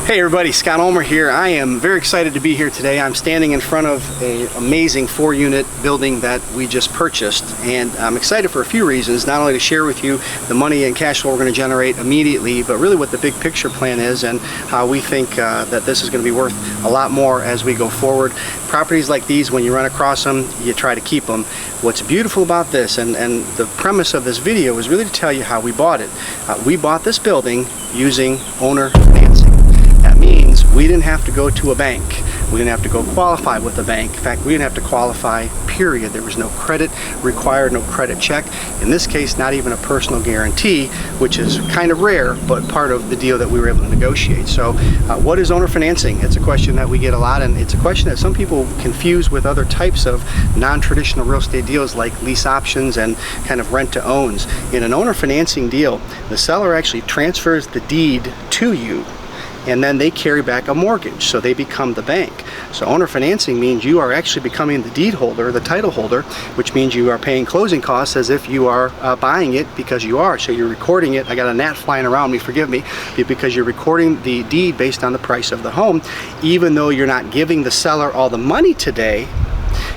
Hey everybody, Scott Ulmer here. I am very excited to be here today. I'm standing in front of an amazing 4-unit building that we just purchased, and I'm excited for a few reasons. Not only to share with you the money and cash flow we're going to generate immediately, but really what the big picture plan is and how we think that this is going to be worth a lot more as we go forward. Properties like these, when you run across them, you try to keep them. What's beautiful about this, and the premise of this video, is really to tell you how we bought it. We bought this building using owner financing. That means we didn't have to go to a bank. We didn't have to go qualify with a bank. In fact, we didn't have to qualify, period. There was no credit required, no credit check. In this case, not even a personal guarantee, which is kind of rare, but part of the deal that we were able to negotiate. So what is owner financing? It's a question that we get a lot, and it's a question that some people confuse with other types of non-traditional real estate deals like lease options and kind of rent to owns. In an owner financing deal, the seller actually transfers the deed to you, and then they carry back a mortgage, so they become the bank. So owner financing means you are actually becoming the deed holder, the title holder, which means you are paying closing costs as if you are buying it, because you are. So you're recording it. I got a gnat flying around me, forgive me, because you're recording the deed based on the price of the home. Even though you're not giving the seller all the money today,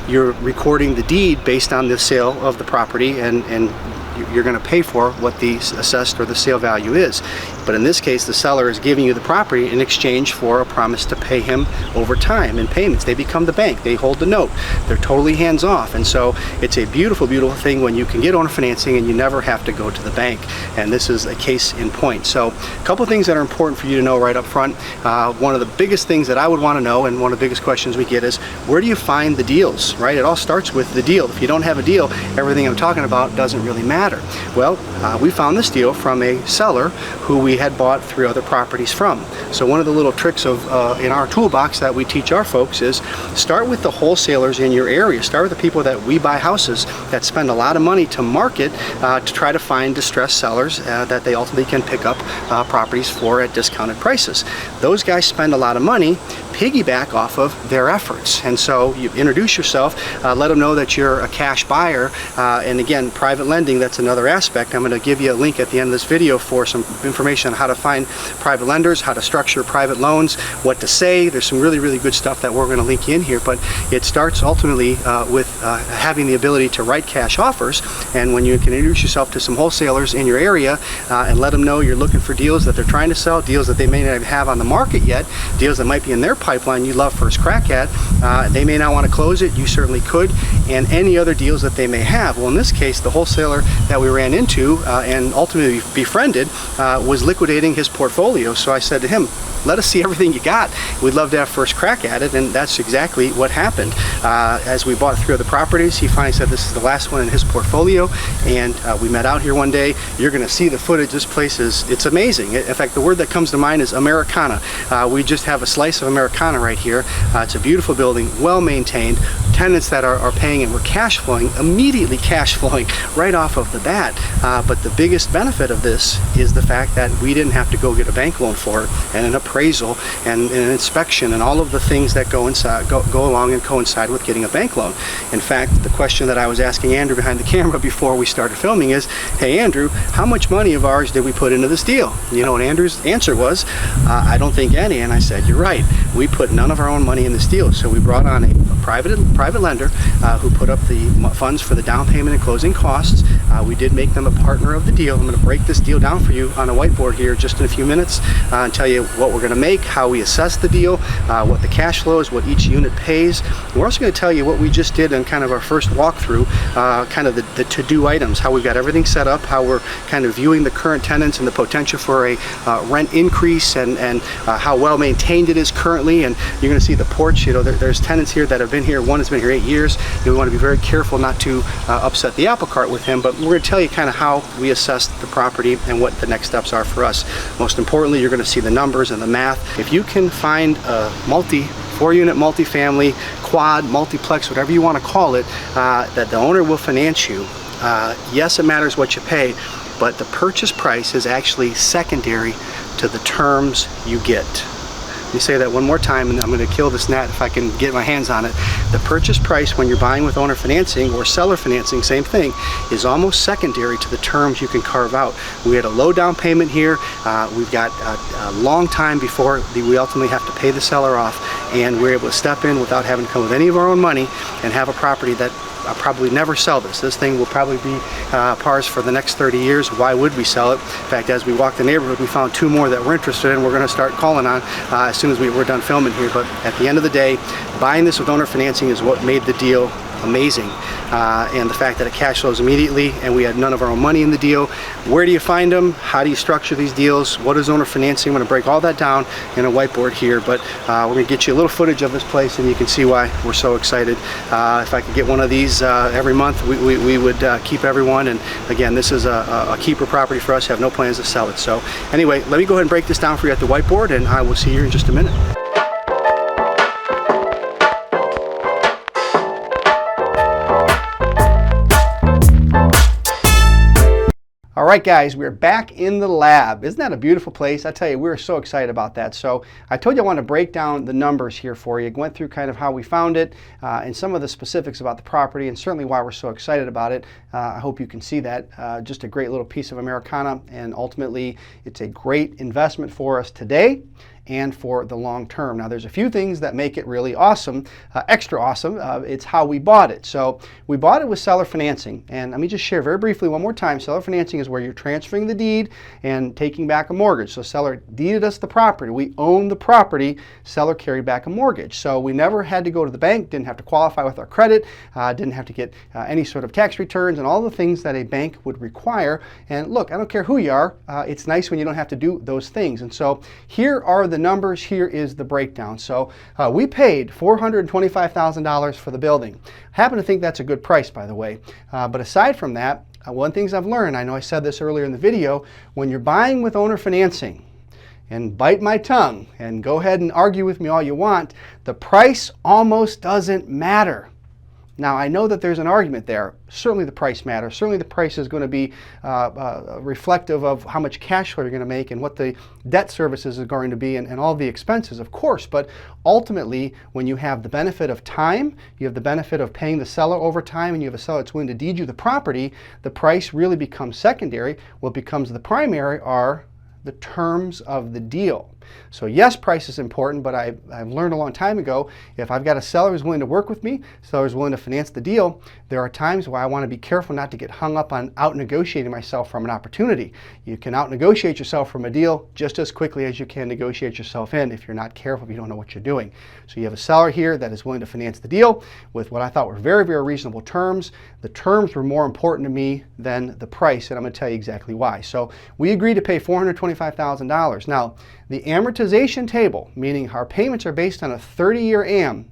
you're recording the deed based on the sale of the property, and you're going to pay for what the assessed or the sale value is. But in this case, the seller is giving you the property in exchange for a promise to pay him over time in payments. They become the bank. They hold the note. They're totally hands-off. And so it's a beautiful, beautiful thing when you can get owner financing and you never have to go to the bank. And this is a case in point. So a couple of things that are important for you to know right up front. One of the biggest things that I would want to know, and one of the biggest questions we get, is where do you find the deals, right? It all starts with the deal. If you don't have a deal, everything I'm talking about doesn't really matter. Well, we found this deal from a seller who we had bought 3 other properties from. So one of the little tricks of in our toolbox that we teach our folks is start with the wholesalers in your area. Start with the people that we buy houses that spend a lot of money to market to try to find distressed sellers that they ultimately can pick up properties for at discounted prices. Those guys spend a lot of money, piggyback off of their efforts. And so you introduce yourself, let them know that you're a cash buyer, and again, private lending, that's another aspect. I'm going to give you a link at the end of this video for some information on how to find private lenders, how to structure private loans, what to say. There's some really, really good stuff that we're going to link in here, but it starts ultimately with having the ability to write cash offers. And when you can introduce yourself to some wholesalers in your area and let them know you're looking for deals that they're trying to sell, deals that they may not have on the market yet, deals that might be in their pipeline you'd love first crack at, they may not want to close it, you certainly could, and any other deals that they may have. Well, in this case, the wholesaler that we ran into and ultimately befriended was liquidating his portfolio. So I said to him, let us see everything you got. We'd love to have first crack at it, and that's exactly what happened. As we bought 3 other properties, he finally said this is the last one in his portfolio, and we met out here one day. You're going to see the footage. This place it's amazing. In fact, the word that comes to mind is Americana. We just have a slice of Americana right here. It's a beautiful building, well maintained, tenants that are paying, and we're cash flowing, immediately cash flowing right off of the bat. But the biggest benefit of this is the fact that we didn't have to go get a bank loan for it, and an appraisal and an inspection and all of the things that go along and coincide with getting a bank loan. In fact, the question that I was asking Andrew behind the camera before we started filming is, hey Andrew, how much money of ours did we put into this deal? You know, and Andrew's answer was, I don't think any. And I said, you're right, we put none of our own money in this deal. So we brought on a private lender who put up the funds for the down payment and closing costs. We did make them a partner of the deal. I'm going to break this deal down for you on a whiteboard here just in a few minutes and tell you what we're going to make, how we assess the deal, what the cash flow is, what each unit pays. We're also going to tell you what we just did in kind of our first walkthrough, kind of the to-do items, how we've got everything set up, how we're kind of viewing the current tenants and the potential for a rent increase, and how well maintained it is currently. And you're going to see the porch. You know, there's tenants here that have been here. One has been here 8 years. We want to be very careful not to upset the apple cart with him, but we're going to tell you kind of how we assessed the property and what the next steps are for us. Most importantly, you're going to see the numbers and the math. If you can find a 4-unit multifamily, quad, multiplex, whatever you want to call it, that the owner will finance you, yes, it matters what you pay, but the purchase price is actually secondary to the terms you get. Let me say that one more time, and I'm going to kill this gnat if I can get my hands on it. The purchase price when you're buying with owner financing or seller financing, same thing, is almost secondary to the terms you can carve out. We had a low down payment here. We've got a long time before we ultimately have to pay the seller off, and we're able to step in without having to come with any of our own money and have a property that I'll probably never sell this. This thing will probably be ours for the next 30 years. Why would we sell it? In fact, as we walked the neighborhood, we found 2 more that we're interested in. We're going to start calling on as soon as we're done filming here. But at the end of the day, buying this with owner financing is what made the deal amazing. And the fact that it cash flows immediately and we had none of our own money in the deal. Where do you find them? How do you structure these deals? What is owner financing? I'm going to break all that down in a whiteboard here, but we're going to get you a little footage of this place and you can see why we're so excited. If I could get one of these every month, we would keep everyone. And again, this is a keeper property for us. Have no plans to sell it. So anyway, let me go ahead and break this down for you at the whiteboard, and I will see you in just a minute. All right, guys, we're back in the lab. Isn't that a beautiful place? I tell you, we were so excited about that. So I told you I want to break down the numbers here for you. Went through kind of how we found it and some of the specifics about the property and certainly why we're so excited about it. I hope you can see that. Just a great little piece of Americana, and ultimately it's a great investment for us today and for the long term. Now there's a few things that make it really awesome, extra awesome. It's how we bought it. So we bought it with seller financing, and let me just share very briefly one more time. Seller financing is where you're transferring the deed and taking back a mortgage. So seller deeded us the property. We own the property. Seller carried back a mortgage. So we never had to go to the bank, didn't have to qualify with our credit, didn't have to get any sort of tax returns and all the things that a bank would require. And look, I don't care who you are, it's nice when you don't have to do those things. And so here are the numbers, here is the breakdown. So we paid $425,000 for the building. I happen to think that's a good price, by the way. But aside from that, one thing I've learned, I know I said this earlier in the video, when you're buying with owner financing, and bite my tongue and go ahead and argue with me all you want, the price almost doesn't matter. Now, I know that there's an argument there. Certainly the price matters. Certainly the price is going to be reflective of how much cash flow you're going to make and what the debt services are going to be and all the expenses, of course. But ultimately, when you have the benefit of time, you have the benefit of paying the seller over time, and you have a seller that's willing to deed you the property, the price really becomes secondary. What becomes the primary are the terms of the deal. So yes, price is important, but I've learned a long time ago, if I've got a seller who's willing to work with me, seller who's willing to finance the deal, there are times where I want to be careful not to get hung up on out-negotiating myself from an opportunity. You can out-negotiate yourself from a deal just as quickly as you can negotiate yourself in if you're not careful, if you don't know what you're doing. So you have a seller here that is willing to finance the deal with what I thought were very, very reasonable terms. The terms were more important to me than the price, and I'm going to tell you exactly why. So we agreed to pay $425,000. Now, the amortization table, meaning our payments are based on a 30-year AM.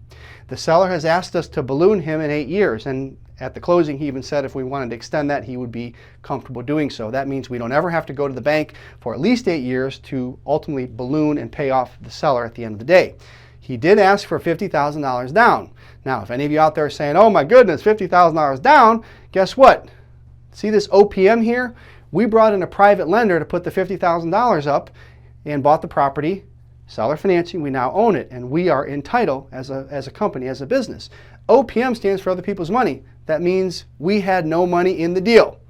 The seller has asked us to balloon him in 8 years, and at the closing he even said if we wanted to extend that, he would be comfortable doing so. That means we don't ever have to go to the bank for at least 8 years to ultimately balloon and pay off the seller at the end of the day. He did ask for $50,000 down. Now, if any of you out there are saying, oh my goodness, $50,000 down, guess what? See this OPM here? We brought in a private lender to put the $50,000 up and bought the property, seller financing. We now own it, and we are entitled as a company, as a business. OPM stands for other people's money. That means we had no money in the deal.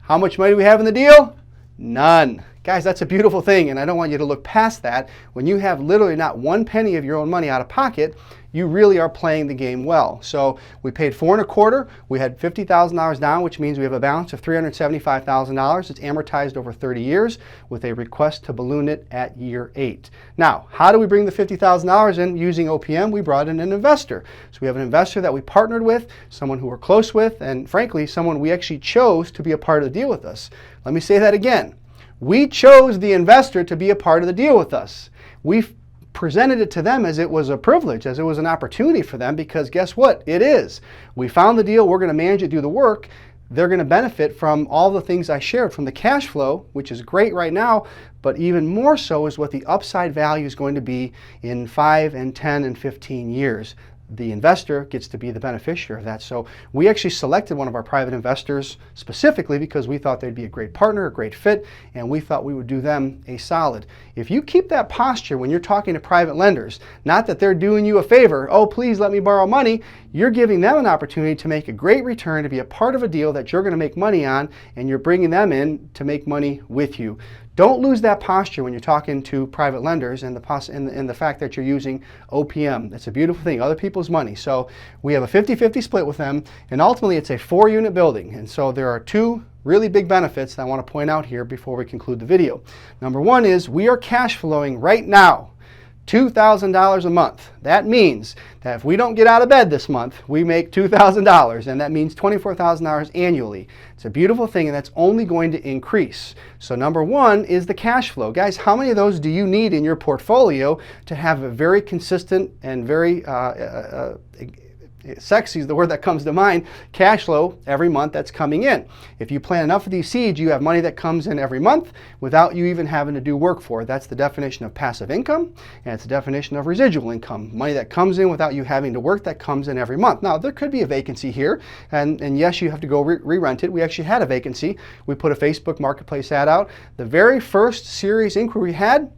How much money do we have in the deal? None. Guys, that's a beautiful thing, and I don't want you to look past that. When you have literally not one penny of your own money out of pocket, you really are playing the game well. So we paid $4.25. We had $50,000 down, which means we have a balance of $375,000. It's amortized over 30 years with a request to balloon it at year 8. Now, how do we bring the $50,000 in using OPM? We brought in an investor. So we have an investor that we partnered with, someone who we're close with, and frankly, someone we actually chose to be a part of the deal with us. Let me say that again. We chose the investor to be a part of the deal with us. We presented it to them as it was a privilege, as it was an opportunity for them, because guess what? It is. We found the deal, we're going to manage it, do the work. They're going to benefit from all the things I shared, from the cash flow, which is great right now, but even more so is what the upside value is going to be in 5 and 10 and 15 years. the investor gets to be the beneficiary of that. So we actually selected one of our private investors specifically because we thought they'd be a great partner, a great fit, and we thought we would do them a solid. If you keep that posture when you're talking to private lenders, not that they're doing you a favor, oh, please let me borrow money, you're giving them an opportunity to make a great return, to be a part of a deal that you're going to make money on, and you're bringing them in to make money with you. Don't lose that posture when you're talking to private lenders and the fact that you're using OPM. It's a beautiful thing, other people's money. So we have a 50-50 split with them, and ultimately it's a 4-unit building. And so there are 2 really big benefits that I want to point out here before we conclude the video. Number 1 is we are cash flowing right now $2,000 a month. That means that if we don't get out of bed this month, we make $2,000, and that means $24,000 annually. It's a beautiful thing, and that's only going to increase. So number 1 is the cash flow. Guys, how many of those do you need in your portfolio to have a very consistent and very sexy is the word that comes to mind, cash flow every month that's coming in? If you plant enough of these seeds, you have money that comes in every month without you even having to do work for it. That's the definition of passive income, and it's the definition of residual income. Money that comes in without you having to work, that comes in every month. Now, there could be a vacancy here, and yes, you have to go re-rent it. We actually had a vacancy. We put a Facebook Marketplace ad out. The very first serious inquiry we had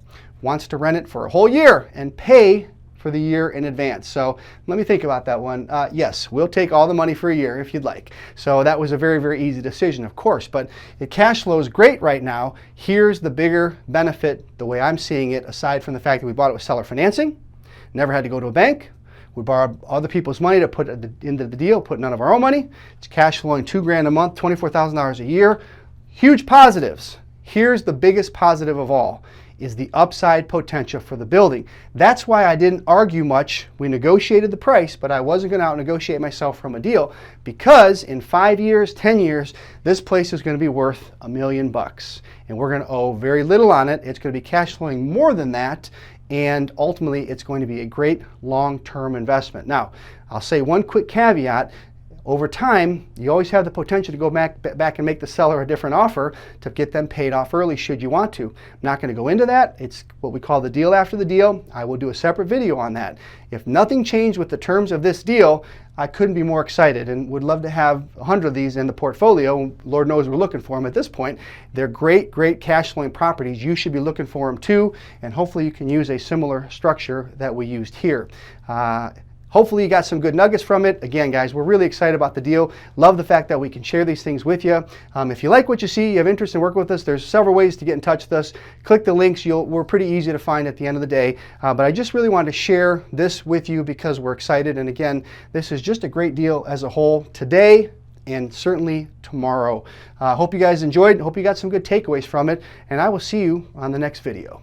wants to rent it for a whole year and pay for the year in advance. So let me think about that one. Yes, we'll take all the money for a year if you'd like. So that was a very, very easy decision, of course, but the cash flow is great right now. Here's the bigger benefit, the way I'm seeing it, aside from the fact that we bought it with seller financing, never had to go to a bank. We borrowed other people's money to put into the deal, put none of our own money. It's cash flowing $2,000 a month, $24,000 a year. Huge positives. Here's the biggest positive of all, is the upside potential for the building. That's why I didn't argue much. We negotiated the price, but I wasn't going to out-negotiate myself from a deal, because in 5 years, 10 years, this place is going to be worth $1 million, and we're going to owe very little on it. It's going to be cash flowing more than that, and ultimately it's going to be a great long-term investment. Now, I'll say one quick caveat. Over time, you always have the potential to go back and make the seller a different offer to get them paid off early should you want to. I'm not going to go into that. It's what we call the deal after the deal. I will do a separate video on that. If nothing changed with the terms of this deal, I couldn't be more excited and would love to have 100 of these in the portfolio. Lord knows we're looking for them at this point. They're great, great cash flowing properties. You should be looking for them too, and hopefully you can use a similar structure that we used here. Hopefully you got some good nuggets from it. Again, guys, we're really excited about the deal. Love the fact that we can share these things with you. If you like what you see, you have interest in working with us, there's several ways to get in touch with us. Click the links. We're pretty easy to find at the end of the day. But I just really wanted to share this with you because we're excited. And again, this is just a great deal as a whole today and certainly tomorrow. Hope you guys enjoyed. Hope you got some good takeaways from it. And I will see you on the next video.